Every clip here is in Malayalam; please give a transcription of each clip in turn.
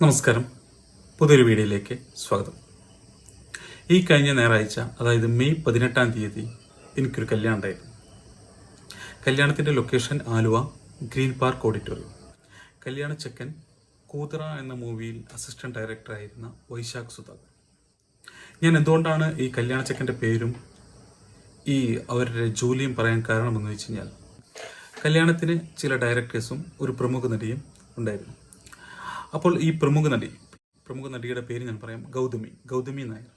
നമസ്കാരം, പുതിയൊരു വീഡിയോയിലേക്ക് സ്വാഗതം. ഈ കഴിഞ്ഞ ഞായറാഴ്ച, അതായത് മെയ് 18 എനിക്കൊരു കല്യാണം ഉണ്ടായിരുന്നു. കല്യാണത്തിൻ്റെ location Aluva green park auditorium. കല്യാണ ചെക്കൻ കൂതറ എന്ന മൂവിയിൽ അസിസ്റ്റന്റ് ഡയറക്ടറായിരുന്ന വൈശാഖ് സുധാകർ. ഞാൻ എന്തുകൊണ്ടാണ് ഈ കല്യാണ ചെക്കൻ്റെ പേരും ഈ അവരുടെ ജോലിയും പറയാൻ കാരണമെന്ന് വെച്ച് കഴിഞ്ഞാൽ, കല്യാണത്തിന് ചില ഡയറക്ടേഴ്സും ഒരു പ്രമുഖ നടിയും ഉണ്ടായിരുന്നു. അപ്പോൾ ഈ പ്രമുഖ നടിയുടെ പേര് ഞാൻ പറയാം, ഗൗതമി നായർ.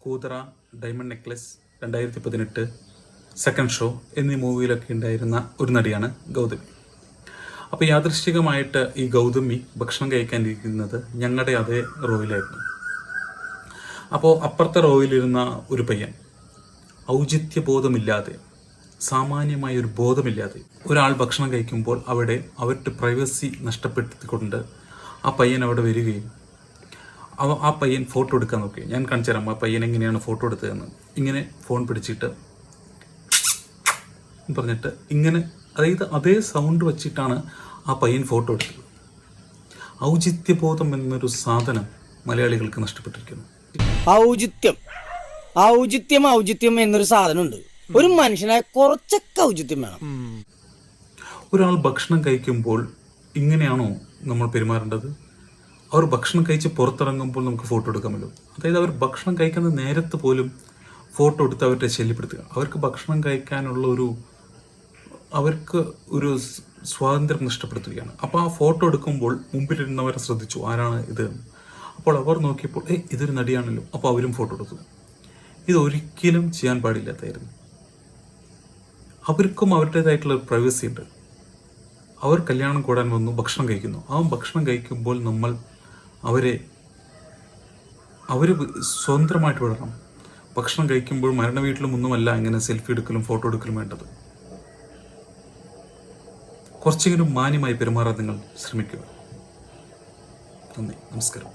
കൂതറ, ഡയമണ്ട് നെക്ലസ്, 2018, സെക്കൻഡ് ഷോ എന്നീ മൂവിയിലൊക്കെ ഉണ്ടായിരുന്ന ഒരു നടിയാണ് ഗൗതമി. അപ്പോൾ യാദൃശ്ചികമായിട്ട് ഈ ഗൗതമി ഭക്ഷണം കഴിക്കാനിരിക്കുന്നത് ഞങ്ങളുടെ അതേ റോയിലായിരുന്നു. അപ്പോൾ അപ്പുറത്തെ റോയിലിരുന്ന ഒരു പയ്യൻ ഔചിത്യബോധമില്ലാതെ, സാമാന്യമായ ഒരു ബോധമില്ലാതെ ഒരാൾ ഭക്ഷണം കഴിക്കുമ്പോൾ അവരുടെ പ്രൈവസി നഷ്ടപ്പെടുത്തിക്കൊണ്ട് ആ പയ്യൻ അവിടെ വരികയും ആ പയ്യൻ ഫോട്ടോ എടുക്കാൻ നോക്കി. ഞാൻ കാണിച്ചു തരാം ആ പയ്യൻ എങ്ങനെയാണ് ഫോട്ടോ എടുത്തതെന്ന്. ഇങ്ങനെ ഫോൺ പിടിച്ചിട്ട് പറഞ്ഞിട്ട് ഇങ്ങനെ, അതായത് അതേ സൗണ്ട് വെച്ചിട്ടാണ് ആ പയ്യൻ ഫോട്ടോ എടുത്തത്. ഔചിത്യബോധം എന്നൊരു സാധനം മലയാളികൾക്ക് നഷ്ടപ്പെട്ടിരിക്കുന്നു. ഔചിത്യം എന്നൊരു സാധനമുണ്ട്. ഒരു മനുഷ്യനായ കുറച്ചൊക്കെ ഔചിത്യം വേണം. ഒരാൾ ഭക്ഷണം കഴിക്കുമ്പോൾ ഇങ്ങനെയാണോ നമ്മൾ പെരുമാറേണ്ടത്? അവർ ഭക്ഷണം കഴിച്ച് പുറത്തിറങ്ങുമ്പോൾ നമുക്ക് ഫോട്ടോ എടുക്കാമല്ലോ. അതായത് അവർ ഭക്ഷണം കഴിക്കുന്ന നേരത്ത് പോലും ഫോട്ടോ എടുത്ത് അവരുടെ ശല്യപ്പെടുത്തുക. അവർക്ക് ഭക്ഷണം കഴിക്കാനുള്ള അവർക്ക് ഒരു സ്വാതന്ത്ര്യം നഷ്ടപ്പെടുത്തുകയാണ്. അപ്പോൾ ആ ഫോട്ടോ എടുക്കുമ്പോൾ മുമ്പിലിരുന്നവരെ ശ്രദ്ധിച്ചു, ആരാണ് ഇത്? അപ്പോൾ അവർ നോക്കിയപ്പോൾ ഇതൊരു നടിയാണല്ലോ. അപ്പോൾ അവരും ഫോട്ടോ എടുത്തു. ഇതൊരിക്കലും ചെയ്യാൻ പാടില്ലാത്തായിരുന്നു. അവർക്കും അവരുടേതായിട്ടുള്ള പ്രൈവസി ഉണ്ട്. അവർ കല്യാണം കൂടാൻ വന്നു, ഭക്ഷണം കഴിക്കുന്നു. ആ ഭക്ഷണം കഴിക്കുമ്പോൾ അവർ സ്വതന്ത്രമായിട്ട് വിടണം. ഭക്ഷണം കഴിക്കുമ്പോൾ മരണ വീട്ടിലും ഒന്നുമല്ല ഇങ്ങനെ സെൽഫി എടുക്കലും ഫോട്ടോ എടുക്കലും വേണ്ടത്. കുറച്ചെങ്കിലും മാന്യമായി പെരുമാറാൻ നിങ്ങൾ ശ്രമിക്കുക. നന്ദി, നമസ്കാരം.